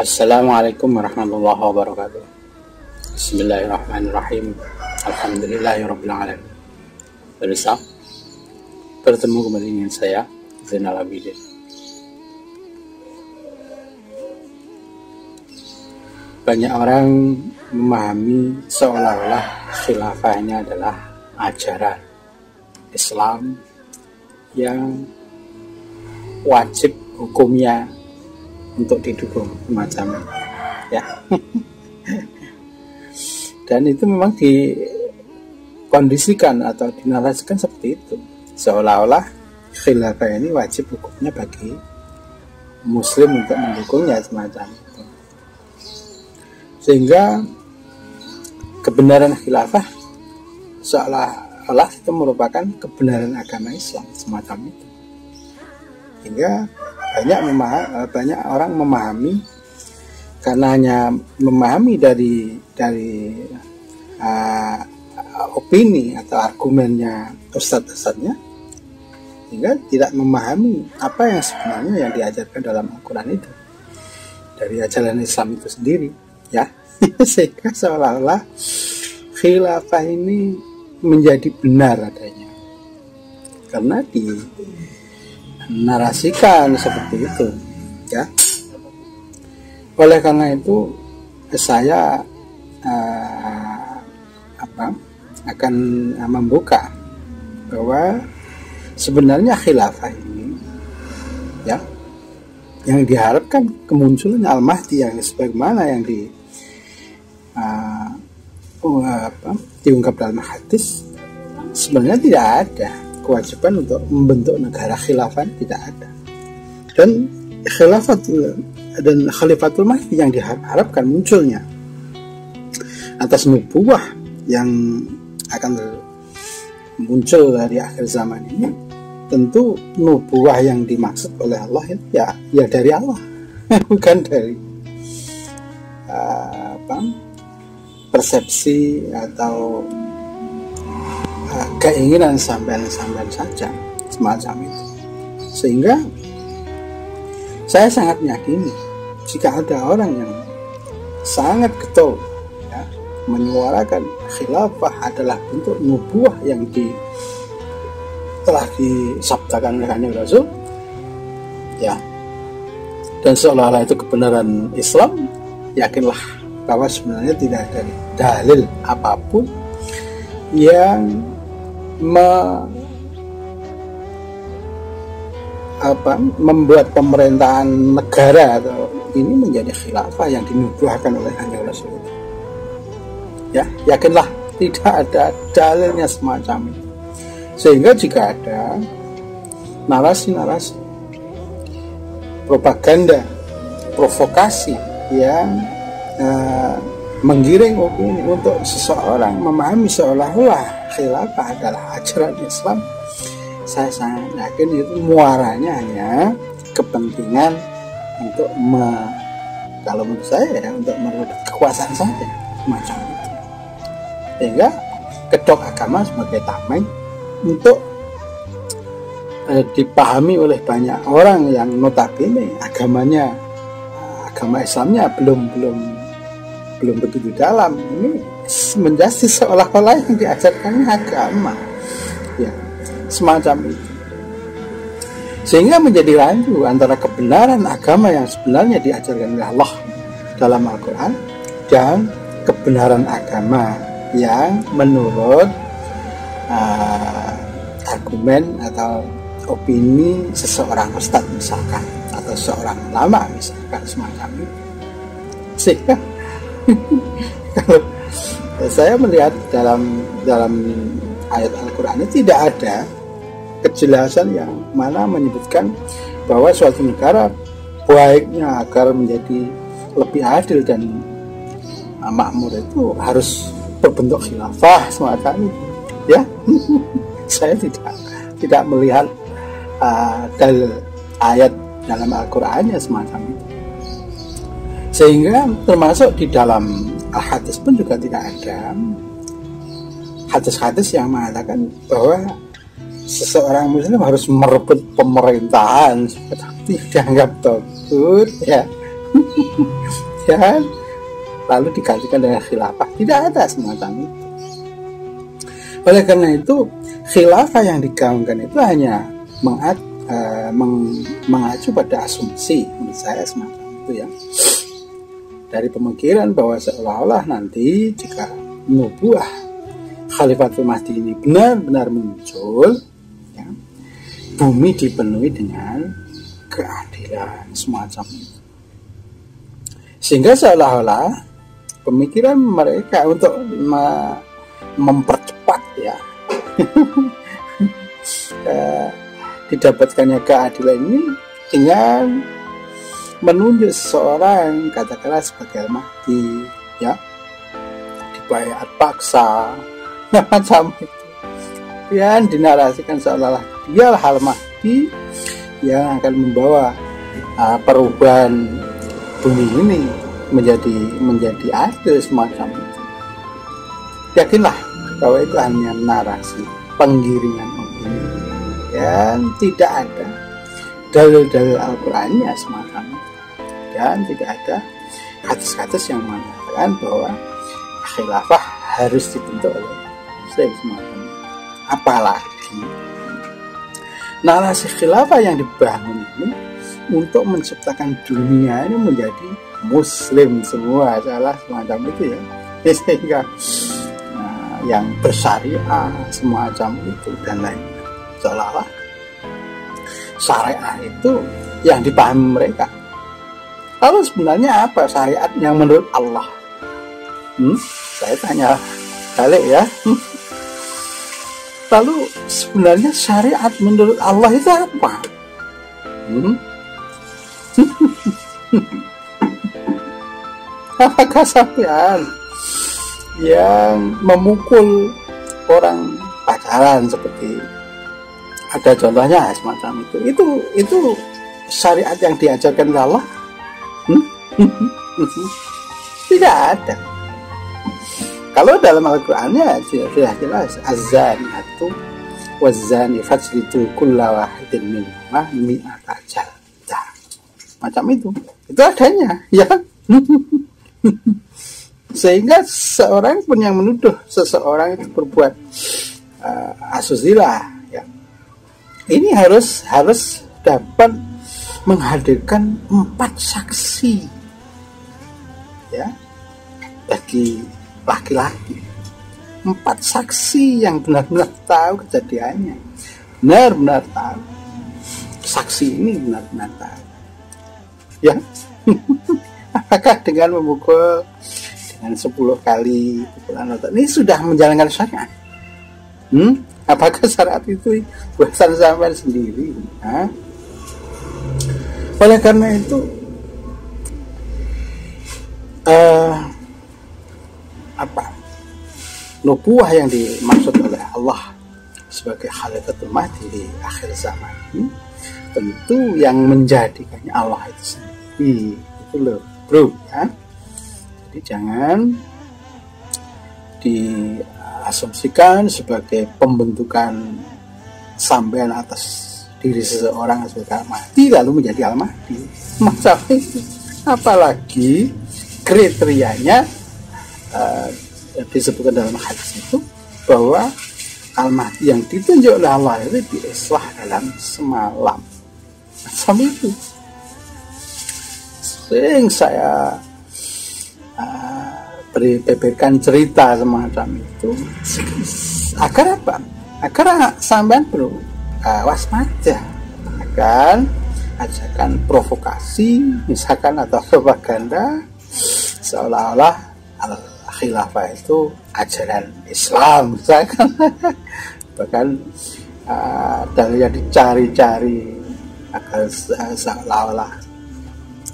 Assalamualaikum warahmatullahi wabarakatuh. Bismillahirrahmanirrahim. Alhamdulillahirabbil alamin. Pemirsa, bertemu kembali dengan saya Zainal Abidin. Banyak orang memahami seolah-olah khilafahnya adalah ajaran Islam yang wajib hukumnya untuk didukung semacam ya. Dan itu memang dikondisikan atau dinarasikan seperti itu, seolah-olah khilafah ini wajib hukumnya bagi muslim untuk mendukungnya semacam itu, sehingga kebenaran khilafah seolah-olah itu merupakan kebenaran agama Islam semacam itu, hingga banyak orang memahami, karena hanya memahami dari opini atau argumennya ustadz-ustadznya, hingga tidak memahami apa yang sebenarnya yang diajarkan dalam Al-Quran itu, dari ajaran Islam itu sendiri ya. Sehingga seolah-olah khilafah ini menjadi benar adanya karena narasikan seperti itu ya. Oleh karena itu saya akan membuka bahwa sebenarnya khilafah ini ya, yang diharapkan kemunculan Al-Mahdi yang sebagaimana yang diungkap dalam hadis, sebenarnya tidak ada kewajiban untuk membentuk negara khilafah, tidak ada. Dan Khalifatul Mahdi yang diharapkan munculnya atas nubuwah yang akan muncul dari akhir zaman ini, tentu nubuwah yang dimaksud oleh Allah ya dari Allah, bukan dari persepsi atau keinginan sampean-sampean saja semacam itu. Sehingga saya sangat meyakini jika ada orang yang sangat getol ya, menyuarakan khilafah adalah bentuk nubuwah yang telah disabdakan oleh Kanjeng Rasul ya, dan seolah-olah itu kebenaran Islam, yakinlah bahwa sebenarnya tidak ada dalil apapun yang membuat pemerintahan negara atau ini menjadi khilafah yang dinubuahkan oleh Kanjeng Rasul itu. Ya, yakinlah tidak ada dalilnya semacam itu. Sehingga jika ada narasi-narasi propaganda, provokasi yang menggiring opini untuk seseorang memahami seolah-olah khilafah adalah ajaran Islam, saya sangat yakin itu muaranya hanya kepentingan untuk kalau menurut saya ya, untuk merebut kekuasaan saja macam itu, sehingga kedok agama sebagai tameng untuk dipahami oleh banyak orang yang notabene agama Islamnya belum begitu dalam. Ini menjadi seolah-olah yang diajarkannya agama ya, semacam itu, sehingga menjadi rancu antara kebenaran agama yang sebenarnya diajarkan oleh Allah dalam Al-Quran dan kebenaran agama yang menurut argumen atau opini seseorang ustadz misalkan, atau seorang ulama misalkan semacam itu. Sehingga kalau saya melihat dalam ayat Al-Quran ini tidak ada kejelasan yang mana menyebutkan bahwa suatu negara baiknya agar menjadi lebih adil dan makmur itu harus berbentuk khilafah semacam itu ya. Saya tidak melihat dalil ayat dalam Al-Quran ya semacam itu, sehingga termasuk di dalam hadis pun juga tidak ada hadis-hadis yang mengatakan bahwa seseorang muslim harus merebut pemerintahan seperti dianggap togut ya, Ya kan? Lalu digantikan dengan khilafah. Tidak ada semacam itu. Oleh karena itu khilafah yang digaungkan itu hanya mengacu pada asumsi, menurut saya semacam itu ya, dari pemikiran bahwa seolah-olah nanti jika nubuah Khalifatul Mahdi ini benar-benar muncul ya, bumi dipenuhi dengan keadilan semacam itu, sehingga seolah-olah pemikiran mereka untuk mempercepat ya didapatkannya keadilan ini dengan menunjuk seorang katakanlah sebagai Mahdi ya, dibayar paksa macam itu, dan dinarasikan seolah-olah dialah Al-Mahdi yang akan membawa perubahan bumi ini menjadi adil semacam itu. Yakinlah bahwa itu hanya narasi penggiringan opini dan tidak ada dalil-dalil Al-Qur'annya semacam itu, dan tidak ada hadis-hadis yang mengatakan bahwa khilafah harus dibentuk oleh muslim semacam itu. Apalagi narasi khilafah yang dibangun ini untuk menciptakan dunia ini menjadi muslim semua, salah semacam itu ya, sehingga yang bersyariah semacam itu dan lain-lain, seolah-olah syariah itu yang dipahami mereka. Lalu sebenarnya apa syariat yang menurut Allah? Saya tanya balik ya. Lalu sebenarnya syariat menurut Allah itu apa? Apakah sampean yang memukul orang pacaran seperti ada contohnya semacam itu syariat yang diajarkan oleh Allah? Tidak ada. Kalau dalam Al-Qur'annya sudah jelas, az-zaniyatu waz-zani fajlidu kulla wahidin minhuma mi'ata jaldah. Macam itu adanya ya. Sehingga seorang pun yang menuduh seseorang itu berbuat asusila ya, ini harus dapat menghadirkan 4 saksi ya, bagi laki-laki, 4 saksi yang benar-benar tahu kejadiannya, benar-benar tahu, saksi ini benar-benar tahu ya. Apakah dengan memukul dengan 10 kali pukulan otot ini sudah menjalankan syariat? Apakah syariat itu buatan sampean sendiri? Oleh karena itu nubuah yang dimaksud oleh Allah sebagai Khalifatul Mahdi di akhir zaman ini tentu yang menjadikannya Allah itu sendiri, itu loh bro ya. Jadi jangan diasumsikan sebagai pembentukan sampean atas diri seseorang sebagai Al-Mahdi lalu menjadi Al-Mahdi macam itu. Apalagi kriterianya disebutkan dalam hadis itu bahwa Al-Mahdi yang ditunjuk oleh Allah itu diislah dalam semalam macam itu. Sering saya beberkan cerita semacam itu agar apa? Agar sampean perlu waspada akan ajakan provokasi misalkan atau propaganda seolah-olah khilafah itu ajaran Islam misalkan. Bahkan dalilnya dicari-cari agar seolah-olah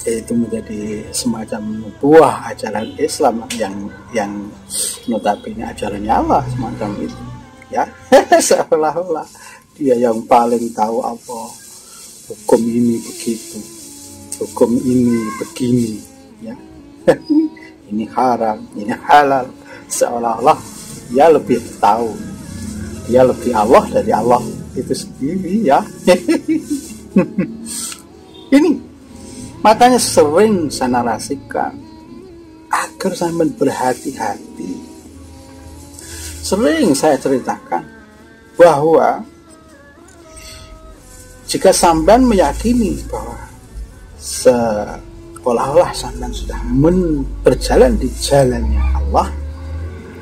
itu menjadi semacam buah ajaran Islam yang notabene ajarannya Allah semacam itu ya. Seolah-olah dia yang paling tahu apa hukum ini begitu, hukum ini begini ya. Ini haram, ini halal, seolah-olah dia lebih tahu, dia lebih Allah dari Allah itu sendiri ya. Ini Makanya sering saya narasikan agar sampean berhati-hati. Sering saya ceritakan bahwa jika sampean meyakini bahwa seolah-olah sampean sudah berjalan di jalannya Allah,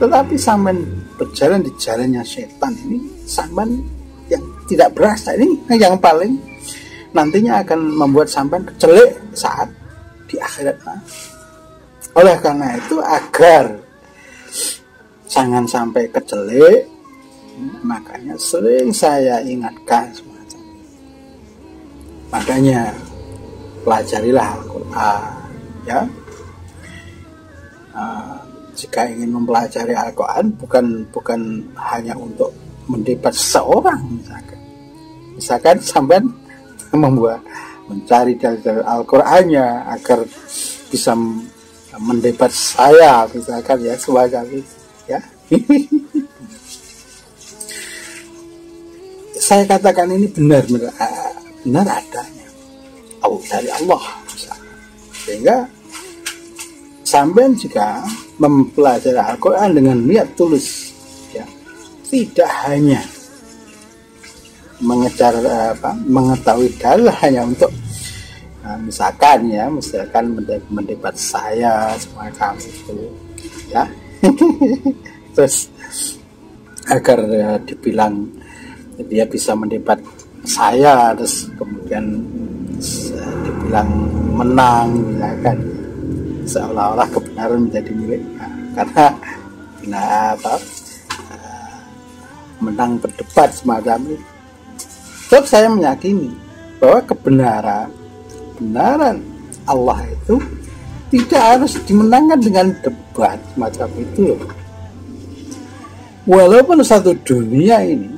tetapi sampean berjalan di jalannya setan, ini sampean yang tidak berasa, ini yang paling nantinya akan membuat sampean kecelik saat di akhirat. Oleh karena itu, agar jangan sampai kecelik, makanya sering saya ingatkan semacam itu. Makanya pelajarilah Al-Quran, ya. Jika ingin mempelajari Al-Quran, bukan hanya untuk mendebat seorang, misalkan sampai mencari dalil Al-Qurannya agar bisa mendebat saya, misalkan, ya, semacam itu, ya. Saya katakan ini benar adanya dari Allah, misalkan. Sehingga sampai jika mempelajari Al-Quran dengan niat tulus, ya, tidak hanya mengetahui dalil hanya untuk misalkan mendebat saya semacam itu, ya. Terus agar dibilang dia bisa mendebat saya, terus kemudian dibilang menang, misalkan, seolah-olah kebenaran menjadi miliknya karena menang berdebat semacam itu. Sebab saya meyakini bahwa kebenaran Allah itu tidak harus dimenangkan dengan debat semacam itu. Walaupun satu dunia ini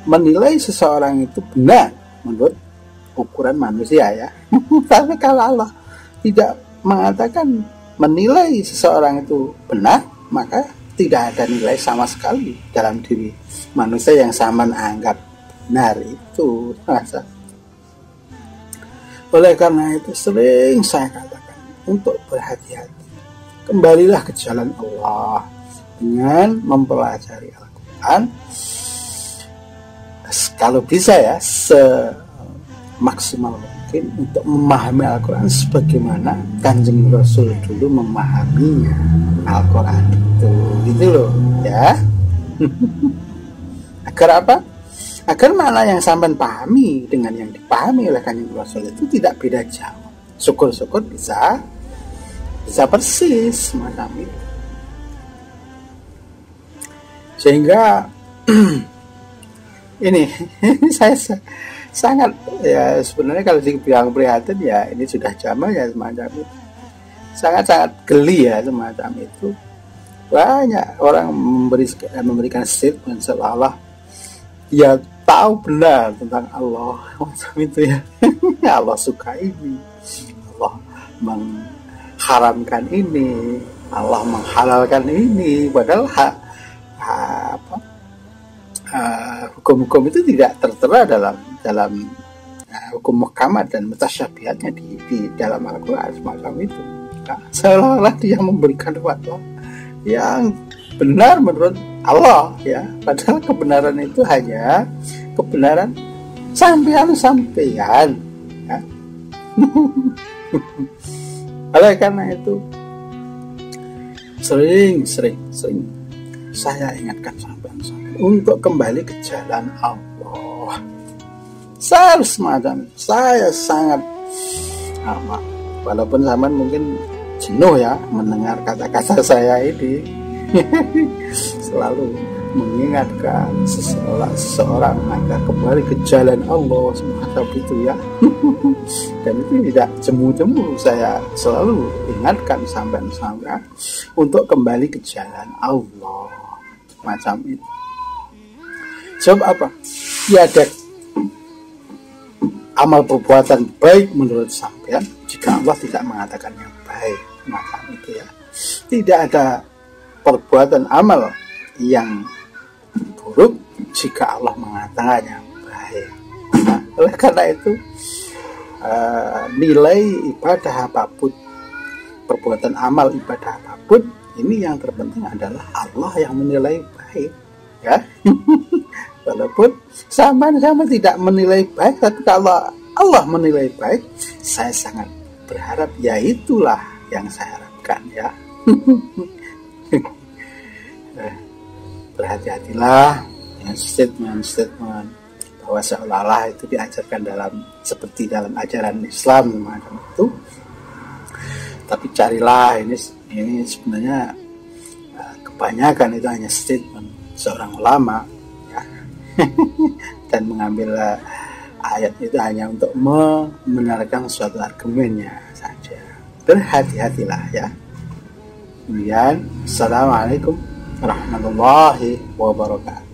menilai seseorang itu benar menurut ukuran manusia, ya. Tapi kalau Allah tidak mengatakan menilai seseorang itu benar, maka tidak ada nilai sama sekali dalam diri manusia yang sama anggap benar itu. Oleh karena itu sering saya katakan untuk berhati-hati. Kembalilah ke jalan Allah dengan mempelajari Al-Quran. Kalau bisa, ya, semaksimal mungkin untuk memahami Al-Quran sebagaimana Kanjeng Rasul dulu memahaminya Al-Quran itu, gitu loh, ya. Agar apa? Agar makna yang sampean pahami dengan yang dipahami oleh Kanjeng Rasul itu tidak beda jauh. Syukur-syukur bisa persis macam itu. Sehingga ini saya sangat, ya, sebenarnya kalau dibilang prihatin, ya, ini sudah zamannya semacam itu. Sangat-sangat geli, ya, semacam itu. Banyak orang memberikan statement seolah dia tahu benar tentang Allah, macam itu, ya. Allah suka ini, Allah mengharamkan ini, Allah menghalalkan ini, padahal hukum-hukum itu tidak tertera dalam hukum muhkamat dan mutasyabihatnya di dalam Al-Quran semacam itu. Nah, seolah-olah dia memberikan fatwa yang benar menurut Allah, ya, padahal kebenaran itu hanya kebenaran sampean, ya. Oleh karena itu sering saya ingatkan sampean untuk kembali ke jalan Allah. Saya harus semacam, saya sangat walaupun sampean mungkin jenuh, ya, mendengar kata-kata saya ini. Selalu mengingatkan seseorang agar kembali ke jalan Allah semacam itu, ya. Dan itu tidak jemu-jemu, saya selalu ingatkan sampean untuk kembali ke jalan Allah macam itu. Sebab apa? Tiada amal perbuatan baik menurut sampean jika Allah tidak mengatakannya baik macam itu, ya. Tidak ada perbuatan amal yang buruk jika Allah mengatakannya baik. Nah, Oleh karena itu nilai ibadah apapun, perbuatan amal ibadah apapun, ini yang terpenting adalah Allah yang menilai baik, ya. Walaupun sama-sama tidak menilai baik, tapi kalau Allah menilai baik, saya sangat berharap, ya itulah yang saya harapkan, ya. Berhati-hatilah dengan statement-statement bahwa seolah-olah itu diajarkan seperti dalam ajaran Islam macam itu. Tapi carilah, ini sebenarnya kebanyakan itu hanya statement seorang ulama, ya. Dan mengambil ayat itu hanya untuk membenarkan suatu argumennya saja. Berhati-hatilah, ya. Kemudian, Assalamualaikum warahmatullahi wabarakatuh.